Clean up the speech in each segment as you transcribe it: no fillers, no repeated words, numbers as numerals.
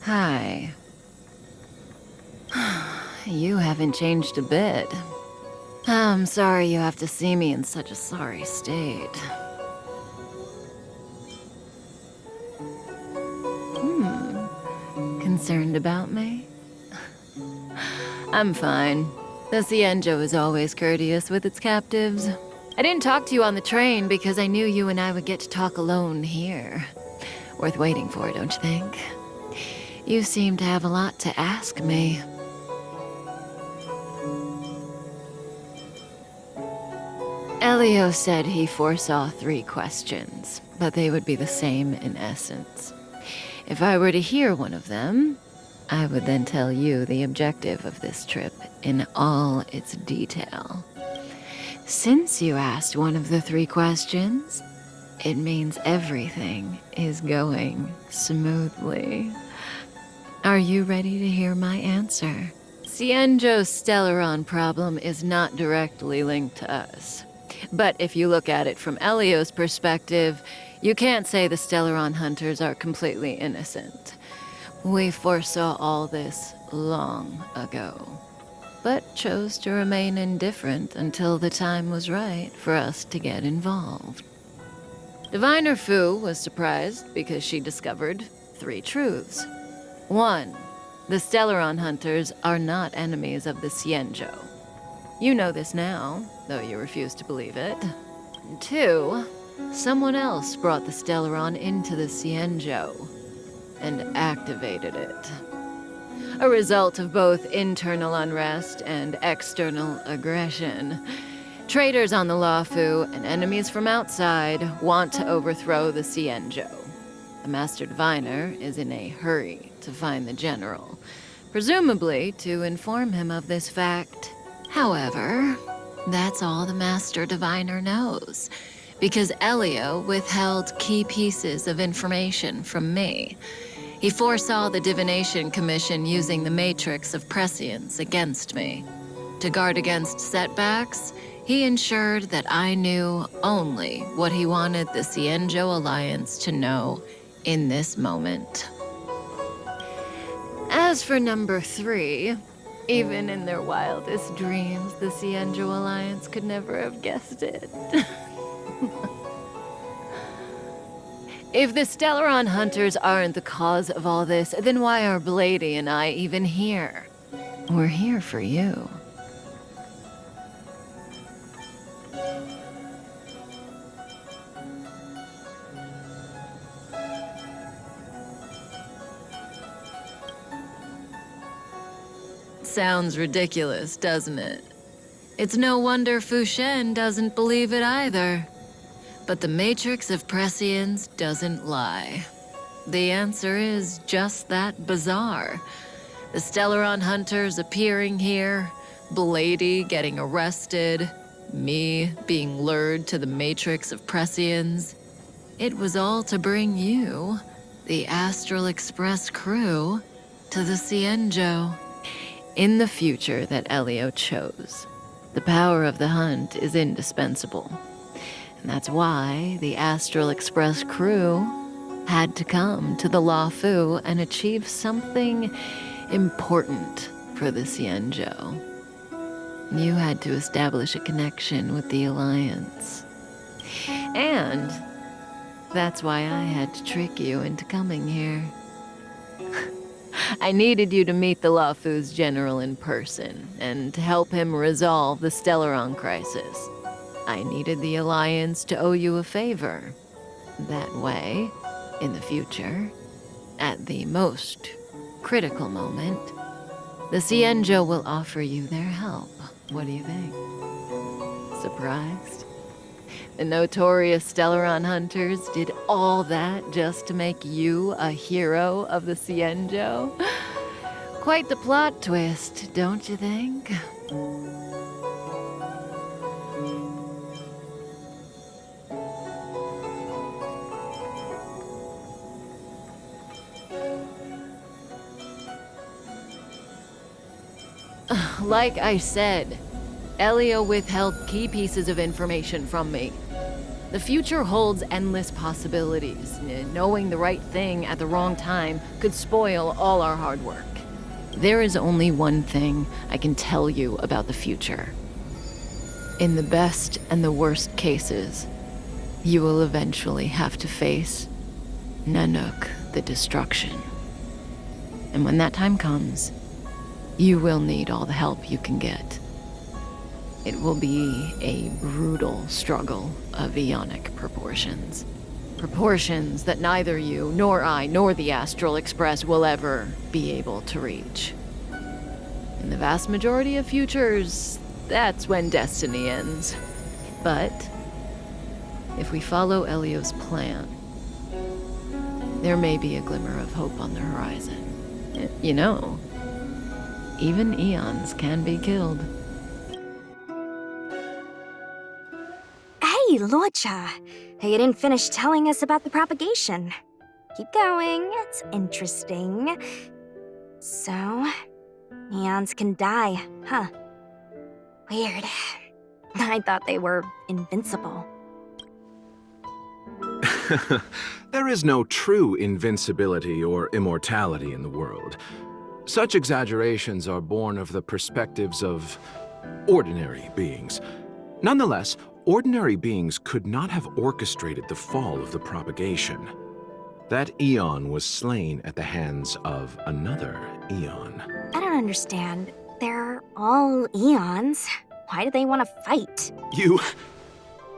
Hi. You haven't changed a bit. I'm sorry you have to see me in such a sorry state. Concerned about me? I'm fine. The Cienjo is always courteous with its captives. I didn't talk to you on the train because I knew you and I would get to talk alone here. Worth waiting for, don't you think? You seem to have a lot to ask me. Elio said he foresaw 3 questions, but they would be the same in essence. If I were to hear one of them, I would then tell you the objective of this trip in all its detail. Since you asked one of the 3 questions, it means everything is going smoothly. Are you ready to hear my answer? Cienjo's Stellaron problem is not directly linked to us. But if you look at it from Elio's perspective, you can't say the Stellaron hunters are completely innocent. We foresaw all this long ago, but chose to remain indifferent until the time was right for us to get involved. Diviner Fu was surprised because she discovered 3 truths. 1. The Stellaron hunters are not enemies of the Cienjo. You know this now, though you refuse to believe it. 2. Someone else brought the Stellaron into the Cienjo and activated it. A result of both internal unrest and external aggression. Traitors on the Luofu and enemies from outside want to overthrow the Cienjo. The Master Diviner is in a hurry to find the General, presumably to inform him of this fact. However, that's all the Master Diviner knows, because Elio withheld key pieces of information from me. He foresaw the Divination Commission using the Matrix of Prescience against me. To guard against setbacks, he ensured that I knew only what he wanted the Cienjo Alliance to know in this moment. As for number 3, even in their wildest dreams, the Cienjo Alliance could never have guessed it. If the Stellaron hunters aren't the cause of all this, then why are Blady and I even here? We're here for you. Sounds ridiculous, doesn't it? It's no wonder Fu Shen doesn't believe it either. But the Matrix of Prescience doesn't lie. The answer is just that bizarre. The Stellaron hunters appearing here, Blady getting arrested, me being lured to the Matrix of Prescience. It was all to bring you, the Astral Express crew, to the Cienjo. In the future that Elio chose, the power of the hunt is indispensable. And that's why the Astral Express crew had to come to the Luofu and achieve something important for the Cienjo. You had to establish a connection with the Alliance. And that's why I had to trick you into coming here. I needed you to meet the Luofu's general in person and to help him resolve the Stellaron crisis. I needed the Alliance to owe you a favor. That way, in the future, at the most critical moment, the Cienjo will offer you their help. What do you think? Surprised? The notorious Stellaron hunters did all that just to make you a hero of the Cienjo? Quite the plot twist, don't you think? Like I said, Elio withheld key pieces of information from me. The future holds endless possibilities. Knowing the right thing at the wrong time could spoil all our hard work. There is only one thing I can tell you about the future. In the best and the worst cases, you will eventually have to face Nanook, the destruction. And when that time comes, you will need all the help you can get. It will be a brutal struggle of eonic proportions. Proportions that neither you, nor I, nor the Astral Express will ever be able to reach. In the vast majority of futures, that's when destiny ends. But if we follow Elio's plan, there may be a glimmer of hope on the horizon. You know, even eons can be killed. Hey, Lorcha. You didn't finish telling us about the propagation. Keep going, it's interesting. So, eons can die, huh? Weird. I thought they were invincible. There is no true invincibility or immortality in the world. Such exaggerations are born of the perspectives of ordinary beings. Nonetheless, ordinary beings could not have orchestrated the fall of the propagation. That eon was slain at the hands of another eon. I don't understand. They're all eons. Why do they want to fight?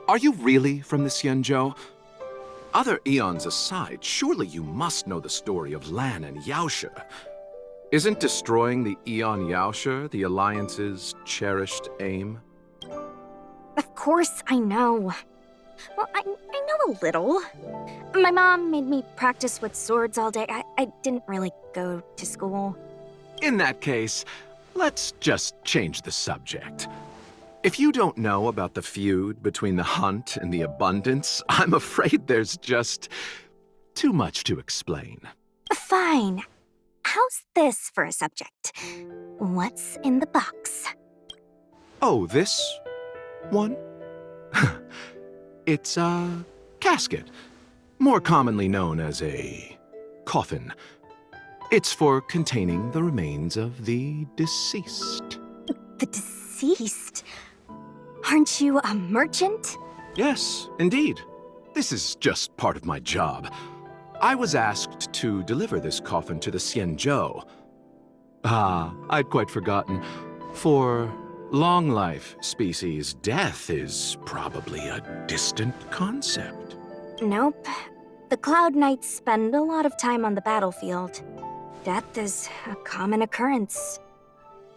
Are you really from the Xianzhou? Other eons aside, surely you must know the story of Lan and Yaoshe. Isn't destroying the Eon Yaoshe the Alliance's cherished aim? Of course I know. Well, I know a little. My mom made me practice with swords all day. I didn't really go to school. In that case, let's just change the subject. If you don't know about the feud between the Hunt and the Abundance, I'm afraid there's just too much to explain. Fine. How's this for a subject? What's in the box? Oh, this one? It's a casket, more commonly known as a coffin. It's for containing the remains of the deceased. The deceased? Aren't you a merchant? Yes, indeed. This is just part of my job. I was asked to deliver this coffin to the Xianzhou. I'd quite forgotten. For long life species, death is probably a distant concept. Nope. The Cloud Knights spend a lot of time on the battlefield. Death is a common occurrence.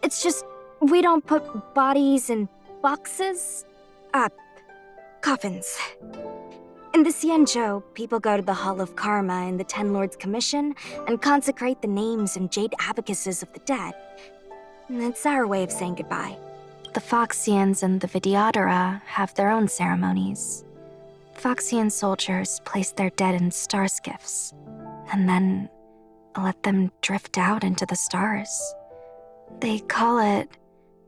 It's just, we don't put bodies in boxes? Coffins. In the Xianzhou, people go to the Hall of Karma in the Ten Lords Commission and consecrate the names and jade abacuses of the dead. It's our way of saying goodbye. The Foxians and the Vidyadhara have their own ceremonies. Foxian soldiers place their dead in star skiffs, and then let them drift out into the stars. They call it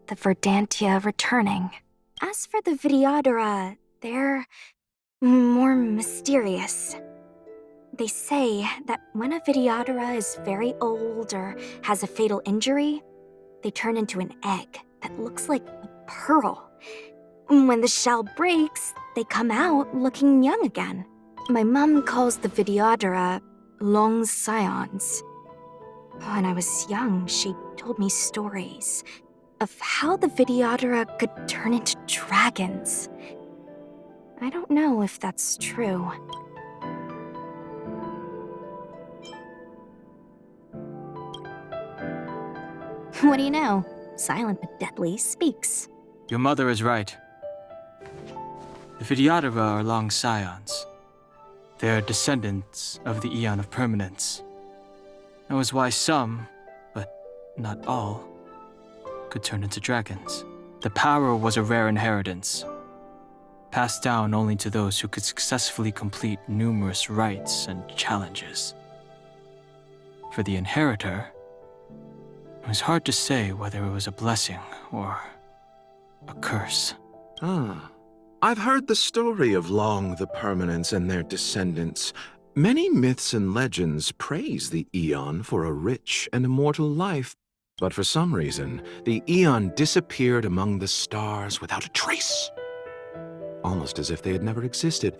the Verdantia returning. As for the Vidyadhara, they're more mysterious. They say that when a Vidyadhara is very old or has a fatal injury, they turn into an egg that looks like a pearl. When the shell breaks, they come out looking young again. My mom calls the Vidyadhara long scions. When I was young, she told me stories of how the Vidyadhara could turn into dragons. I don't know if that's true. What do you know? Silent but deadly speaks. Your mother is right. The Vidyadhara are long scions. They are descendants of the Eon of Permanence. That was why some, but not all, could turn into dragons. The power was a rare inheritance, passed down only to those who could successfully complete numerous rites and challenges. For the inheritor, it was hard to say whether it was a blessing or a curse. I've heard the story of Long the Permanents and their descendants. Many myths and legends praise the Aeon for a rich and immortal life, but for some reason, the Aeon disappeared among the stars without a trace. Almost as if they had never existed,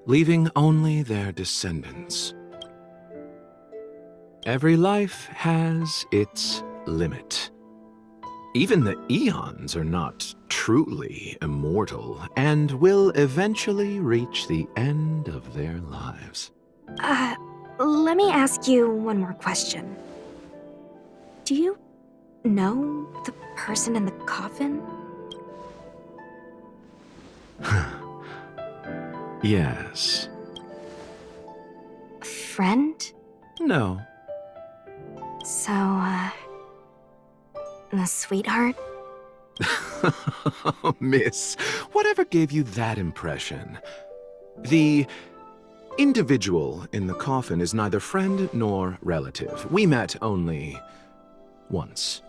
leaving only their descendants. Every life has its limit. Even the Aeons are not truly immortal and will eventually reach the end of their lives. Let me ask you one more question. Do you know the person in the coffin? Yes. Friend? No. So, the sweetheart? Miss, whatever gave you that impression? The individual in the coffin is neither friend nor relative. We met only once.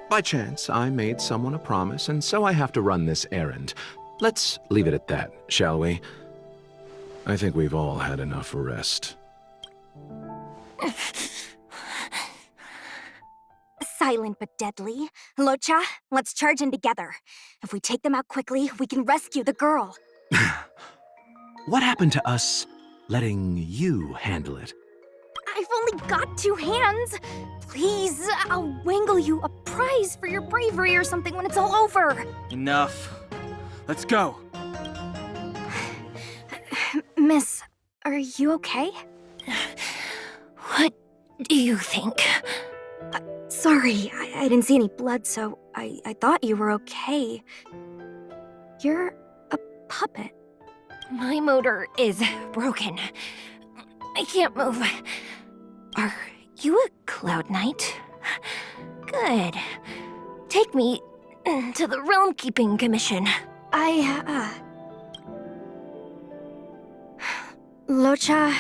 By chance, I made someone a promise, and so I have to run this errand. Let's leave it at that, shall we? I think we've all had enough rest. Silent but deadly. Locha, let's charge in together. If we take them out quickly, we can rescue the girl. What happened to us letting you handle it? I've only got 2 hands. Please, I'll wangle you a prize for your bravery or something when it's all over. Enough. Let's go. Miss, are you okay? What do you think? Sorry, I didn't see any blood, so I thought you were okay. You're a puppet. My motor is broken. I can't move. Are you a Cloud Knight? Good. Take me to the Realm Keeping Commission. Locha,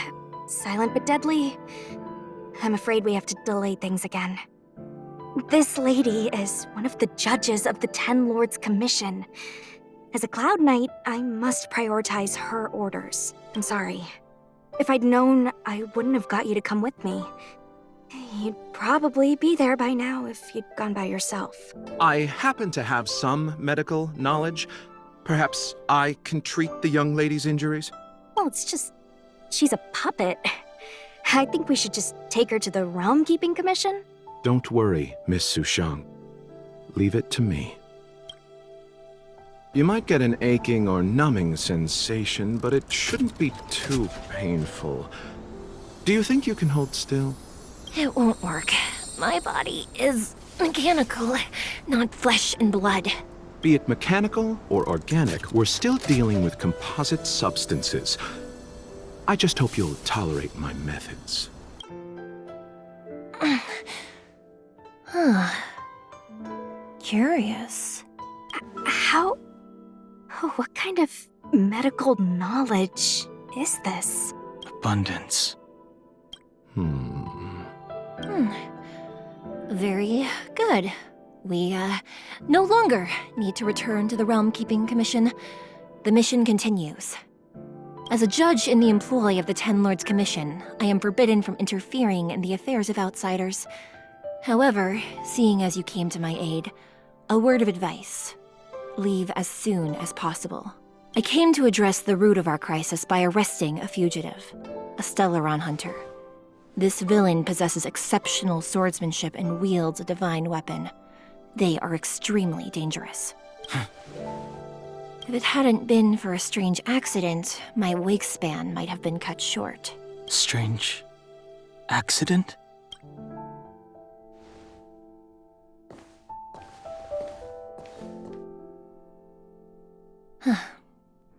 silent but deadly. I'm afraid we have to delay things again. This lady is one of the judges of the Ten Lords Commission. As a Cloud Knight, I must prioritize her orders. I'm sorry. If I'd known, I wouldn't have got you to come with me. You'd probably be there by now if you'd gone by yourself. I happen to have some medical knowledge. Perhaps I can treat the young lady's injuries? Well, it's just... she's a puppet. I think we should just take her to the Realm Keeping Commission. Don't worry, Miss Sushang. Leave it to me. You might get an aching or numbing sensation, but it shouldn't be too painful. Do you think you can hold still? It won't work. My body is mechanical, not flesh and blood. Be it mechanical or organic, we're still dealing with composite substances. I just hope you'll tolerate my methods. Curious. How... what kind of medical knowledge is this? Abundance. Very good. We, no longer need to return to the Realm Keeping Commission. The mission continues. As a judge in the employ of the Ten Lords Commission, I am forbidden from interfering in the affairs of outsiders. However, seeing as you came to my aid, a word of advice. Leave as soon as possible. I came to address the root of our crisis by arresting a fugitive, a Stellaron hunter. This villain possesses exceptional swordsmanship and wields a divine weapon. They are extremely dangerous. If it hadn't been for a strange accident, my wake span might have been cut short. Strange accident?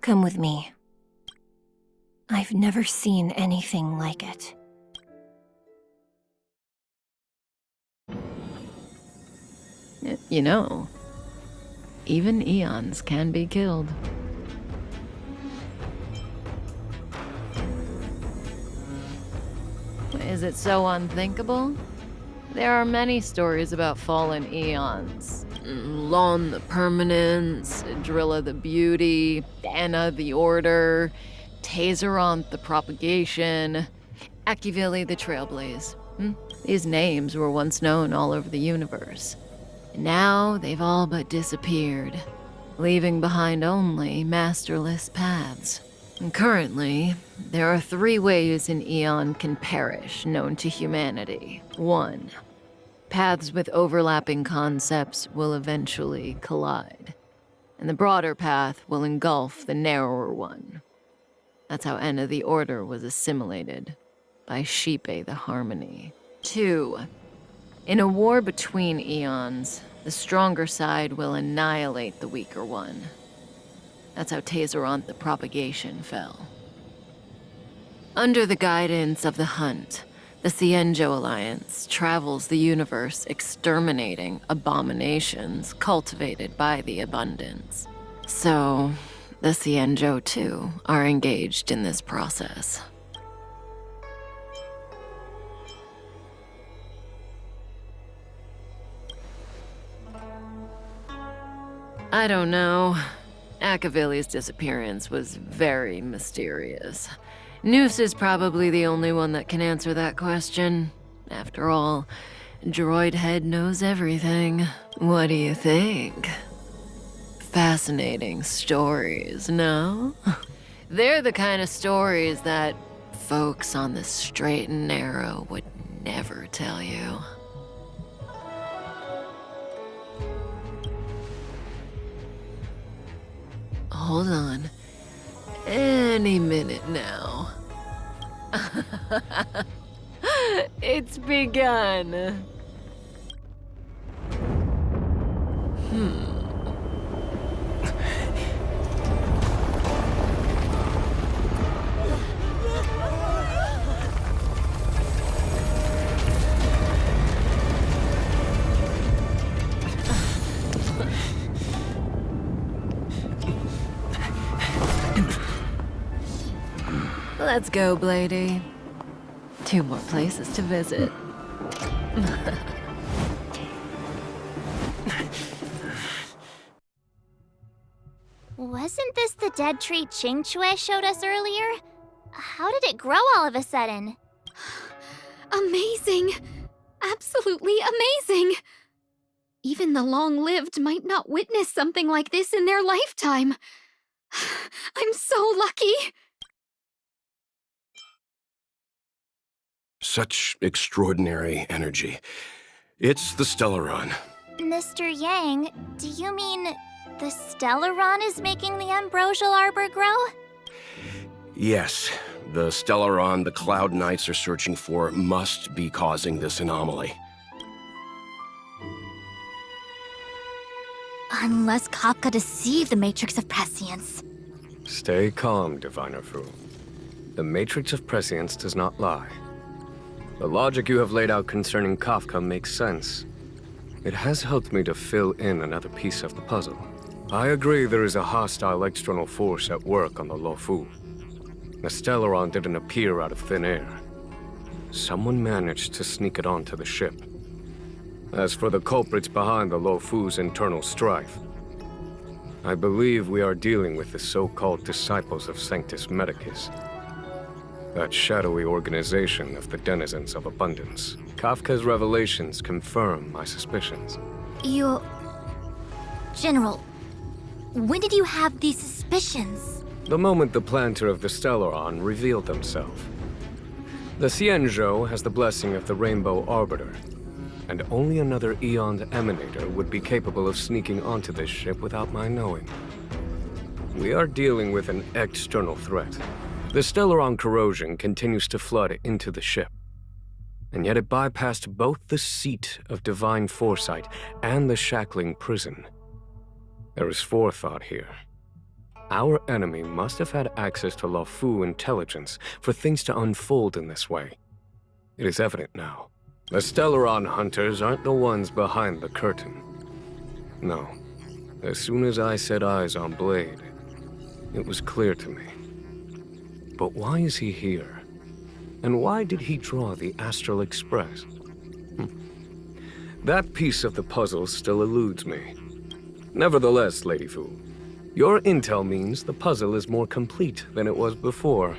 Come with me. I've never seen anything like it. You know, even eons can be killed. Is it so unthinkable? There are many stories about fallen eons. Lon the Permanence, Drilla the Beauty, Anna the Order, Tazeronth the Propagation, Akivili the Trailblaze. These names were once known all over the universe. And now they've all but disappeared, leaving behind only masterless paths. And currently, there are 3 ways an eon can perish known to humanity. 1. Paths with overlapping concepts will eventually collide, and the broader path will engulf the narrower one. That's how Enna the Order was assimilated by Shipe the Harmony. 2. In a war between eons, the stronger side will annihilate the weaker one. That's how Tazeronth the Propagation fell. Under the guidance of the Hunt, the Cienjo Alliance travels the universe exterminating abominations cultivated by the Abundance. So, the Cienjo, too, are engaged in this process. I don't know. Akavili's disappearance was very mysterious. Noose is probably the only one that can answer that question. After all, Droid Head knows everything. What do you think? Fascinating stories, no? They're the kind of stories that folks on the straight and narrow would never tell you. Hold on. Any minute now. It's begun. Let's go, Blady. 2 more places to visit. Wasn't this the dead tree Qingque showed us earlier? How did it grow all of a sudden? Amazing! Absolutely amazing! Even the long-lived might not witness something like this in their lifetime. I'm so lucky! Such extraordinary energy. It's the Stellaron. Mr. Yang, do you mean the Stellaron is making the ambrosial arbor grow? Yes, the Stellaron the Cloud Knights are searching for must be causing this anomaly. Unless Kafka deceived the Matrix of Prescience. Stay calm, Diviner Fu. The Matrix of Prescience does not lie. The logic you have laid out concerning Kafka makes sense. It has helped me to fill in another piece of the puzzle. I agree there is a hostile external force at work on the Luofu. The Stellaron didn't appear out of thin air. Someone managed to sneak it onto the ship. As for the culprits behind the Luofu's internal strife, I believe we are dealing with the so-called Disciples of Sanctus Medicus. That shadowy organization of the denizens of abundance. Kafka's revelations confirm my suspicions. General, when did you have these suspicions? The moment the planter of the Stellaron revealed themselves. The Cienjo has the blessing of the Rainbow Arbiter, and only another Eon's Emanator would be capable of sneaking onto this ship without my knowing. We are dealing with an external threat. The Stellaron corrosion continues to flood into the ship, and yet it bypassed both the seat of divine foresight and the shackling prison. There is forethought here. Our enemy must have had access to Luofu intelligence for things to unfold in this way. It is evident now. The Stellaron hunters aren't the ones behind the curtain. No. As soon as I set eyes on Blade, it was clear to me. But why is he here? And why did he draw the Astral Express? That piece of the puzzle still eludes me. Nevertheless, Lady Fu, your intel means the puzzle is more complete than it was before.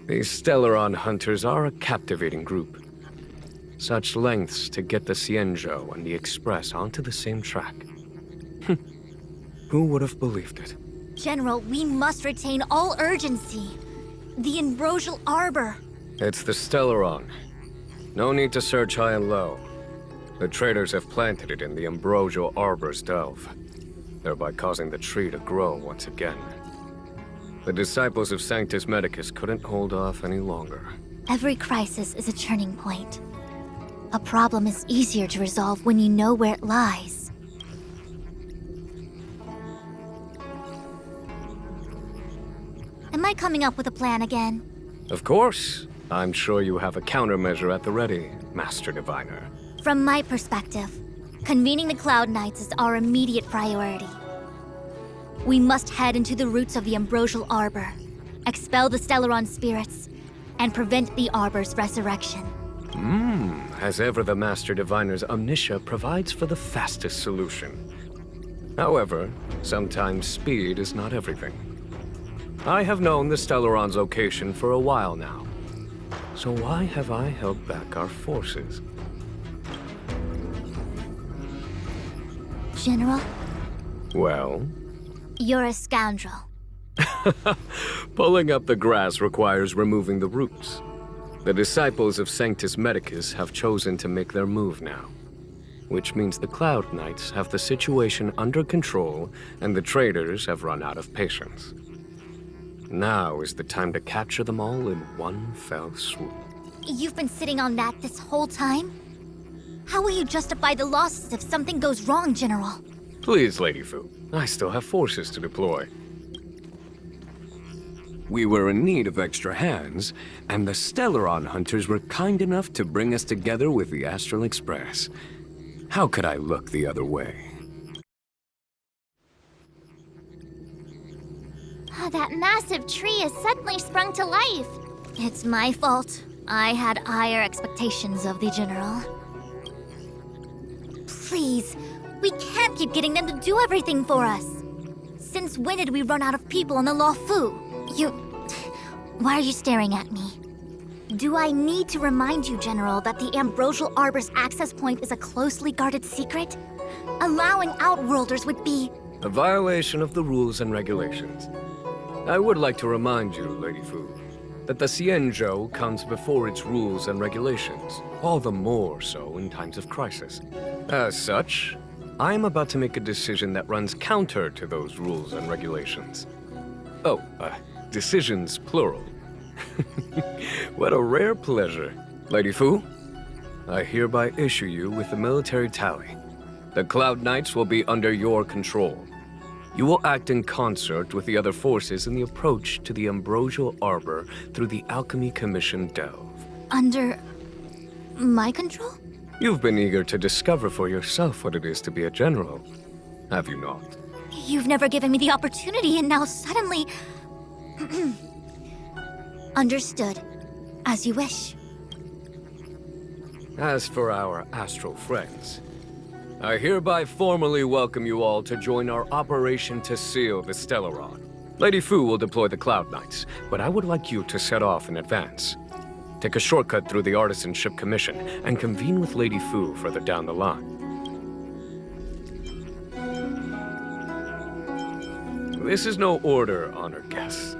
These Stellaron hunters are a captivating group. Such lengths to get the Xianzhou and the Express onto the same track. Who would have believed it? General, we must retain all urgency. The Ambrosial Arbor. It's the Stellaron. No need to search high and low. The traders have planted it in the Ambrosial Arbor's delve, thereby causing the tree to grow once again. The disciples of Sanctus Medicus couldn't hold off any longer. Every crisis is a turning point. A problem is easier to resolve when you know where it lies. Am I coming up with a plan again? Of course. I'm sure you have a countermeasure at the ready, Master Diviner. From my perspective, convening the Cloud Knights is our immediate priority. We must head into the roots of the Ambrosial Arbor, expel the Stellaron spirits, and prevent the Arbor's resurrection. As ever, the Master Diviner's omniscia provides for the fastest solution. However, sometimes speed is not everything. I have known the Stellaron's location for a while now. So why have I held back our forces? General? Well? You're a scoundrel. Pulling up the grass requires removing the roots. The disciples of Sanctus Medicus have chosen to make their move now, which means the Cloud Knights have the situation under control and the traders have run out of patience. Now is the time to capture them all in one fell swoop. You've been sitting on that this whole time? How will you justify the losses if something goes wrong, General? Please, Lady Fu. I still have forces to deploy. We were in need of extra hands, and the Stellaron hunters were kind enough to bring us together with the Astral Express. How could I look the other way? That massive tree has suddenly sprung to life. It's my fault. I had higher expectations of the General. Please, we can't keep getting them to do everything for us. Since when did we run out of people on the Law Fu? Why are you staring at me? Do I need to remind you, General, that the Ambrosial Arbor's access point is a closely guarded secret? Allowing Outworlders would be a violation of the rules and regulations. I would like to remind you, Lady Fu, that the Xianzhou comes before its rules and regulations, all the more so in times of crisis. As such, I am about to make a decision that runs counter to those rules and regulations. Oh, decisions plural. What a rare pleasure. Lady Fu, I hereby issue you with the military tally. The Cloud Knights will be under your control. You will act in concert with the other forces in the approach to the Ambrosial Arbor through the Alchemy Commission delve. under my control? You've been eager to discover for yourself what it is to be a general, have you not? You've never given me the opportunity, and now suddenly... Understood. As you wish. As for our astral friends, I hereby formally welcome you all to join our operation to seal the Stellaron. Lady Fu will deploy the Cloud Knights, but I would like you to set off in advance. Take a shortcut through the Artisanship Commission and convene with Lady Fu further down the line. This is no order, honored guests.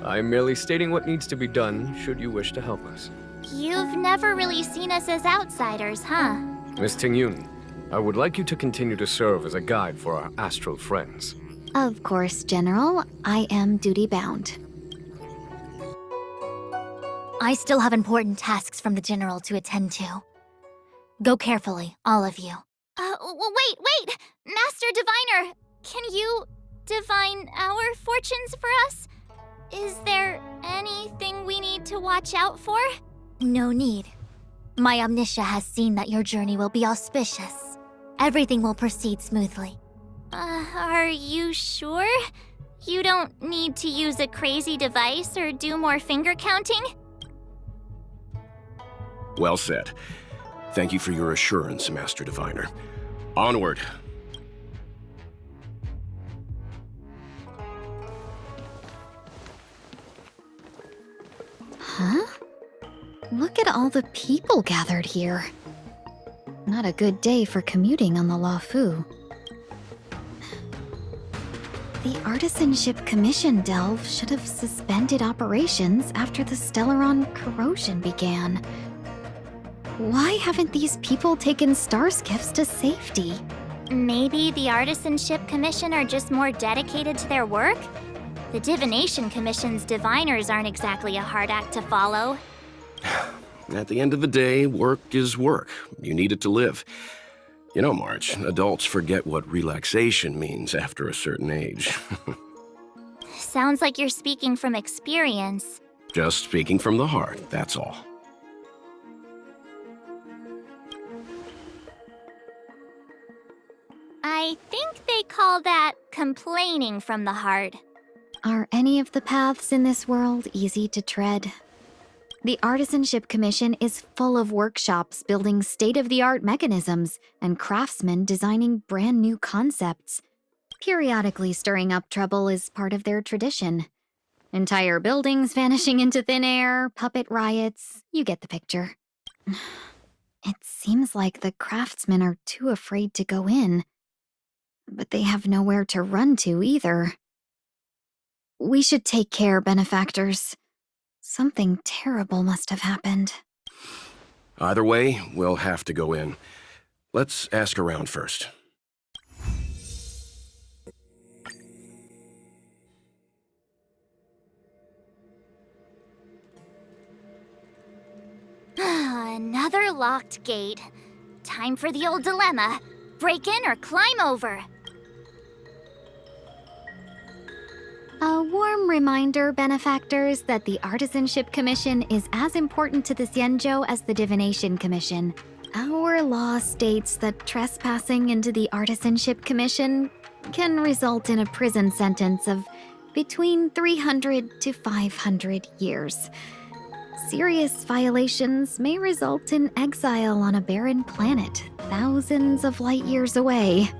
I'm merely stating what needs to be done should you wish to help us. You've never really seen us as outsiders, huh? Miss Tingyun, I would like you to continue to serve as a guide for our astral friends. Of course, General. I am duty-bound. I still have important tasks from the General to attend to. Go carefully, all of you. Wait! Master Diviner! Can you divine our fortunes for us? Is there anything we need to watch out for? No need. My omniscia has seen that your journey will be auspicious. Everything will proceed smoothly. Are you sure? You don't need to use a crazy device or do more finger counting? Well said. Thank you for your assurance, Master Diviner. Onward. Huh? Look at all the people gathered here. Not a good day for commuting on the Luofu. The Artisanship Commission delve should have suspended operations after the Stellaron corrosion began. Why haven't these people taken star skiffs to safety? Maybe the Artisanship Commission are just more dedicated to their work? The Divination Commission's diviners aren't exactly a hard act to follow. At the end of the day, work is work. You need it to live. You know, March, adults forget what relaxation means after a certain age. Sounds like you're speaking from experience. Just speaking from the heart, that's all. I think they call that complaining from the heart. Are any of the paths in this world easy to tread? The Artisanship Commission is full of workshops building state-of-the-art mechanisms and craftsmen designing brand new concepts. Periodically stirring up trouble is part of their tradition. Entire buildings vanishing into thin air, puppet riots, you get the picture. It seems like the craftsmen are too afraid to go in. But they have nowhere to run to either. We should take care, benefactors. Something terrible must have happened. Either way, we'll have to go in. Let's ask around first. Another locked gate. Time for the old dilemma. Break in or climb over. A warm reminder, benefactors, that the Artisanship Commission is as important to the Xianzhou as the Divination Commission. Our law states that trespassing into the Artisanship Commission can result in a prison sentence of between 300 to 500 years. Serious violations may result in exile on a barren planet, thousands of light years away.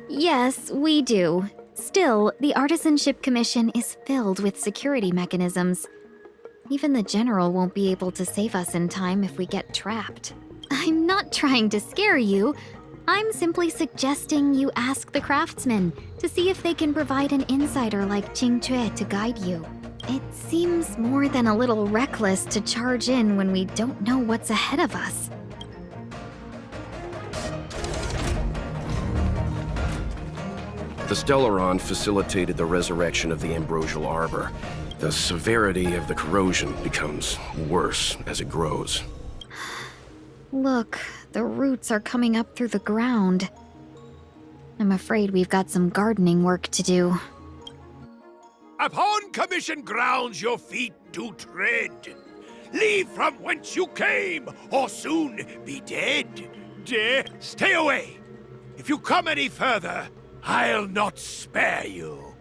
Yes, we do. Still, the Artisanship Commission is filled with security mechanisms. Even the General won't be able to save us in time if we get trapped. I'm not trying to scare you. I'm simply suggesting you ask the craftsmen to see if they can provide an insider like Qing Cue to guide you. It seems more than a little reckless to charge in when we don't know what's ahead of us. The Stellaron facilitated the resurrection of the ambrosial arbor. The severity of the corrosion becomes worse as it grows. Look, the roots are coming up through the ground. I'm afraid we've got some gardening work to do. Upon commission grounds your feet do tread. Leave from whence you came, or soon be dead. Stay away. If you come any further, I'll not spare you.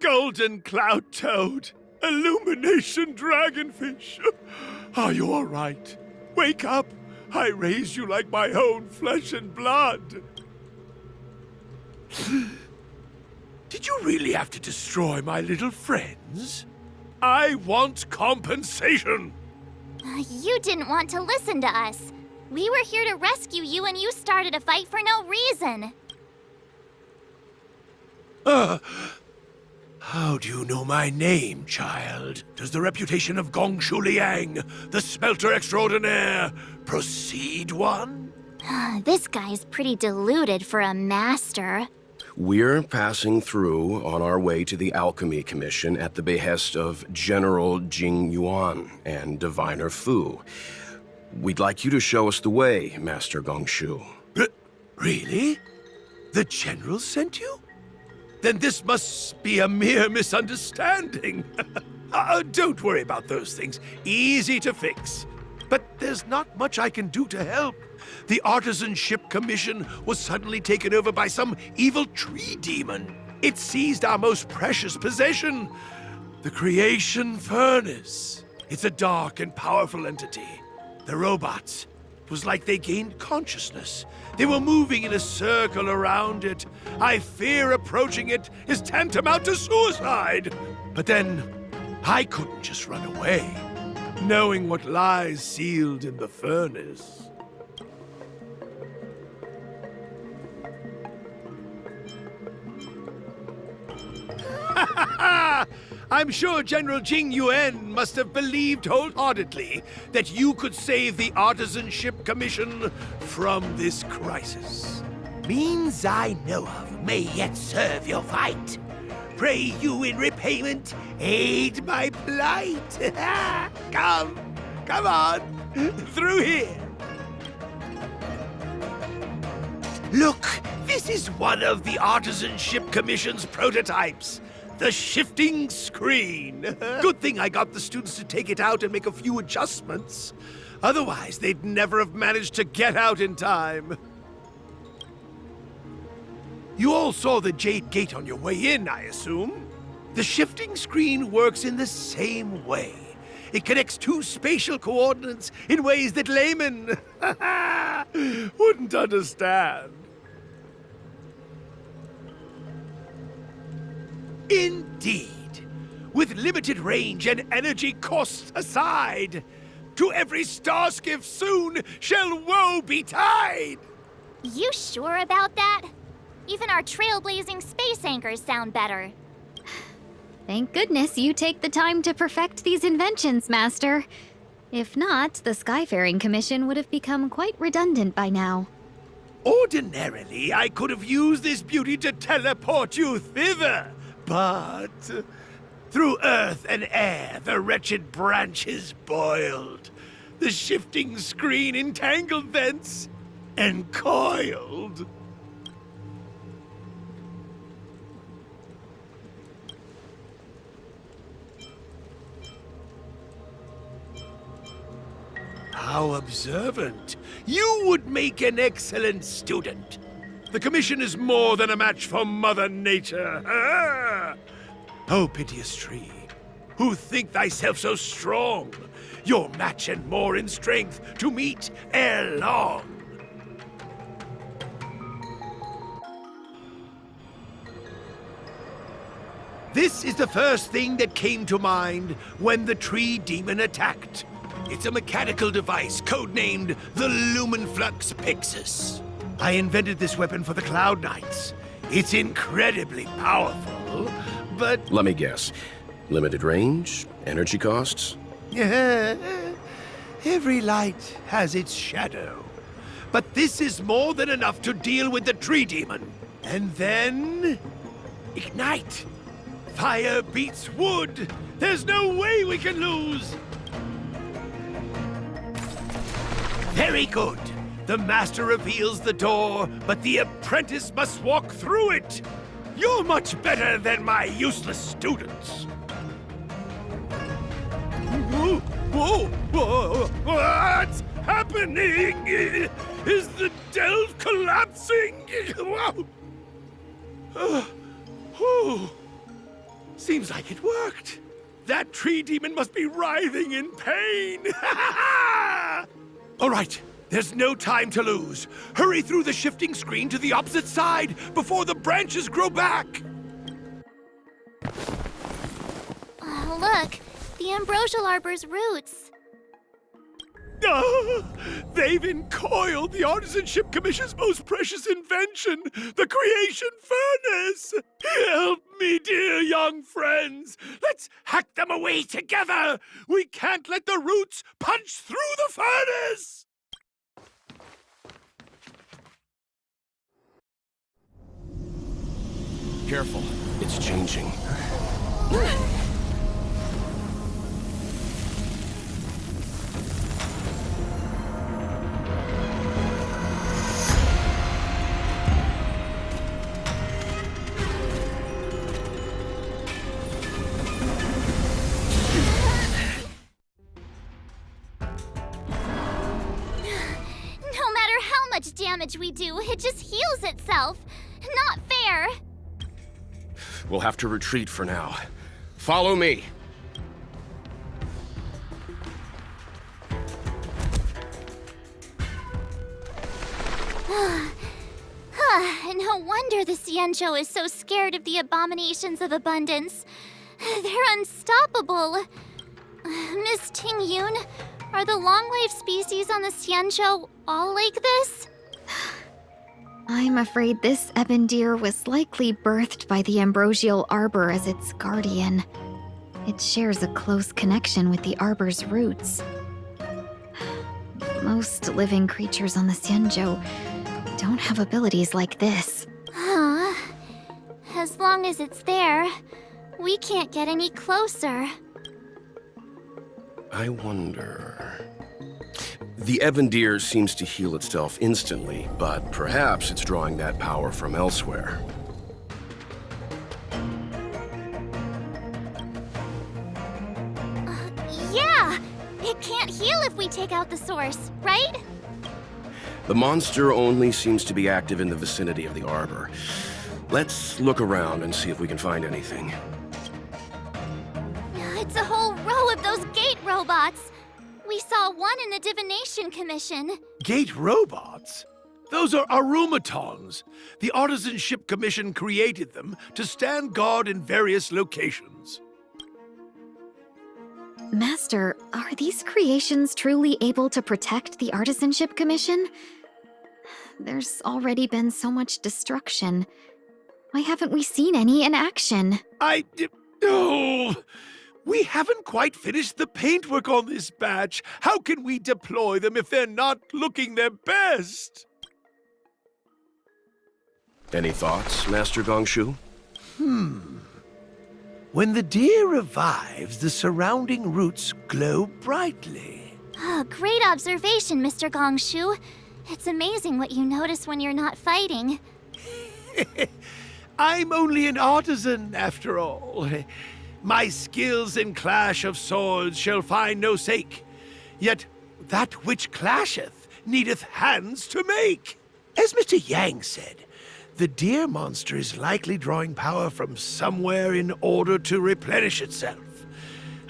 Golden cloud toad, illumination dragonfish. Are you all right? Wake up. I raised you like my own flesh and blood. Did you really have to destroy my little friends? I want compensation. You didn't want to listen to us. We were here to rescue you and you started a fight for no reason. How do you know my name, child? Does the reputation of Gongshu Liang, the smelter extraordinaire, precede one? This guy's pretty deluded for a master. We're passing through on our way to the Alchemy Commission at the behest of General Jing Yuan and Diviner Fu. We'd like you to show us the way, Master Gongshu. Really? The General sent you? Then this must be a mere misunderstanding. Don't worry about those things. Easy to fix. But there's not much I can do to help. The Artisanship Commission was suddenly taken over by some evil tree demon. It seized our most precious possession, the creation furnace. It's a dark and powerful entity. The robots, it was like they gained consciousness. They were moving in a circle around it. I fear approaching it is tantamount to suicide. But then, I couldn't just run away, knowing what lies sealed in the furnace. I'm sure General Jing Yuan must have believed wholeheartedly that you could save the Artisanship Commission from this crisis. Means I know of may yet serve your fight. Pray you in repayment aid my plight. Come on, through here. Look, this is one of the Artisanship Commission's prototypes. The shifting screen. Good thing I got the students to take it out and make a few adjustments. Otherwise, they'd never have managed to get out in time. You all saw the Jade Gate on your way in, I assume? The shifting screen works in the same way. It connects two spatial coordinates in ways that laymen wouldn't understand. Indeed. With limited range and energy costs aside, to every star skiff soon shall woe betide! You sure about that? Even our trailblazing space anchors sound better. Thank goodness you take the time to perfect these inventions, Master. If not, the Skyfaring Commission would have become quite redundant by now. Ordinarily, I could have used this beauty to teleport you thither. But through earth and air, the wretched branches boiled. The shifting screen entangled thence and coiled. How observant. You would make an excellent student. The Commission is more than a match for Mother Nature. Ah! Oh, piteous tree, who think thyself so strong, your match and more in strength to meet ere long. This is the first thing that came to mind when the tree demon attacked. It's a mechanical device codenamed the Lumenflux Pixis. I invented this weapon for the Cloud Knights. It's incredibly powerful, but... Let me guess. Limited range? Energy costs? Every light has its shadow. But this is more than enough to deal with the tree demon. And then... ignite! Fire beats wood! There's no way we can lose! Very good. The master reveals the door, but the apprentice must walk through it. You're much better than my useless students. Whoa! What's happening? Is the delve collapsing? Seems like it worked. That tree demon must be writhing in pain. All right. There's no time to lose. Hurry through the shifting screen to the opposite side before the branches grow back. Oh, look, the ambrosial arbor's roots. They've encoiled the Artisanship Commission's most precious invention, the creation furnace. Help me, dear young friends. Let's hack them away together. We can't let the roots punch through the furnace. Careful. It's changing. No matter how much damage we do, it just heals itself. Not fair. We'll have to retreat for now. Follow me. No wonder the Xianzhou is so scared of the abominations of abundance. They're unstoppable. Miss Ting Yun, are the long-life species on the Xianzhou all like this? I'm afraid this ebon deer was likely birthed by the ambrosial arbor as its guardian. It shares a close connection with the arbor's roots. Most living creatures on the Xianzhou don't have abilities like this. Huh. As long as it's there, we can't get any closer. I wonder... The ebon deer seems to heal itself instantly, but perhaps it's drawing that power from elsewhere. Yeah! It can't heal if we take out the source, right? The monster only seems to be active in the vicinity of the arbor. Let's look around and see if we can find anything. It's a whole row of those gate robots. We saw one in the Divination Commission. Gate robots? Those are arumatons. The Artisanship Commission created them to stand guard in various locations. Master, are these creations truly able to protect the Artisanship Commission? There's already been so much destruction. Why haven't we seen any in action? Oh! We haven't quite finished the paintwork on this batch. How can we deploy them if they're not looking their best? Any thoughts, Master Gongshu? When the deer revives, the surrounding roots glow brightly. Great observation, Mr. Gongshu. It's amazing what you notice when you're not fighting. I'm only an artisan, after all. My skills in clash of swords shall find no sake. Yet that which clasheth needeth hands to make. As Mr. Yang said, the deer monster is likely drawing power from somewhere in order to replenish itself.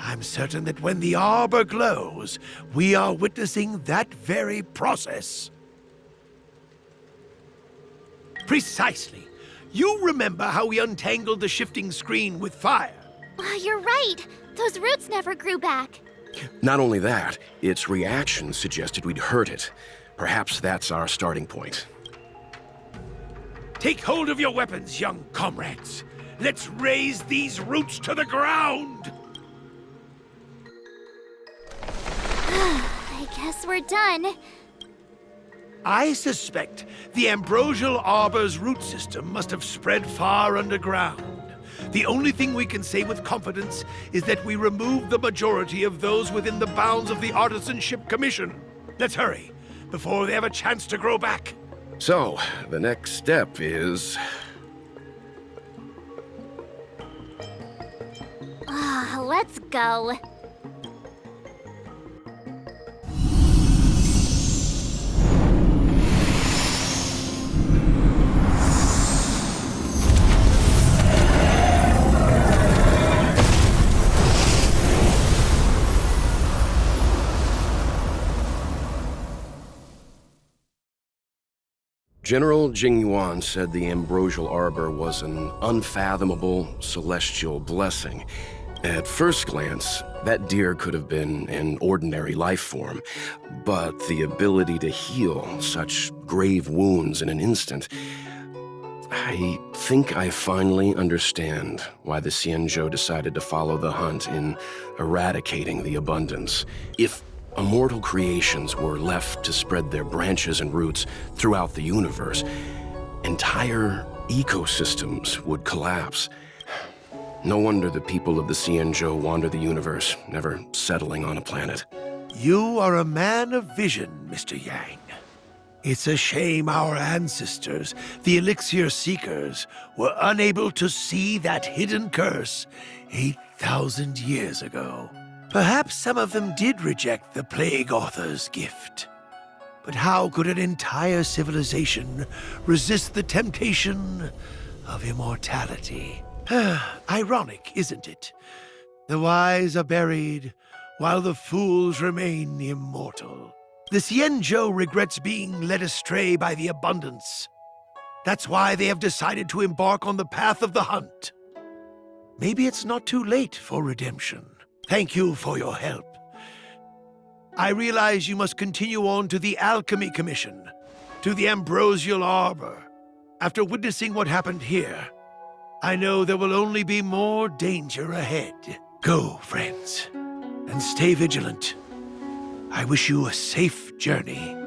I'm certain that when the arbor glows, we are witnessing that very process. Precisely. You remember how we untangled the shifting screen with fire? You're right. Those roots never grew back. Not only that, its reaction suggested we'd hurt it. Perhaps that's our starting point. Take hold of your weapons, young comrades. Let's raise these roots to the ground! I guess we're done. I suspect the ambrosial arbor's root system must have spread far underground. The only thing we can say with confidence is that we removed the majority of those within the bounds of the Artisanship Commission. Let's hurry, before they have a chance to grow back. So, the next step is... Let's go. General Jing Yuan said the ambrosial arbor was an unfathomable celestial blessing. At first glance, that deer could have been an ordinary life form, but the ability to heal such grave wounds in an instant... I think I finally understand why the Xianzhou decided to follow the hunt in eradicating the abundance. If immortal creations were left to spread their branches and roots throughout the universe, entire ecosystems would collapse. No wonder the people of the Xianzhou wander the universe, never settling on a planet. You are a man of vision, Mr. Yang. It's a shame our ancestors, the Elixir Seekers, were unable to see that hidden curse 8,000 years ago. Perhaps some of them did reject the Plague Author's gift. But how could an entire civilization resist the temptation of immortality? Ironic, isn't it? The wise are buried, while the fools remain immortal. The Xianzhou regrets being led astray by the abundance. That's why they have decided to embark on the path of the hunt. Maybe it's not too late for redemption. Thank you for your help. I realize you must continue on to the Alchemy Commission, to the Ambrosial Arbor. After witnessing what happened here, I know there will only be more danger ahead. Go, friends, and stay vigilant. I wish you a safe journey.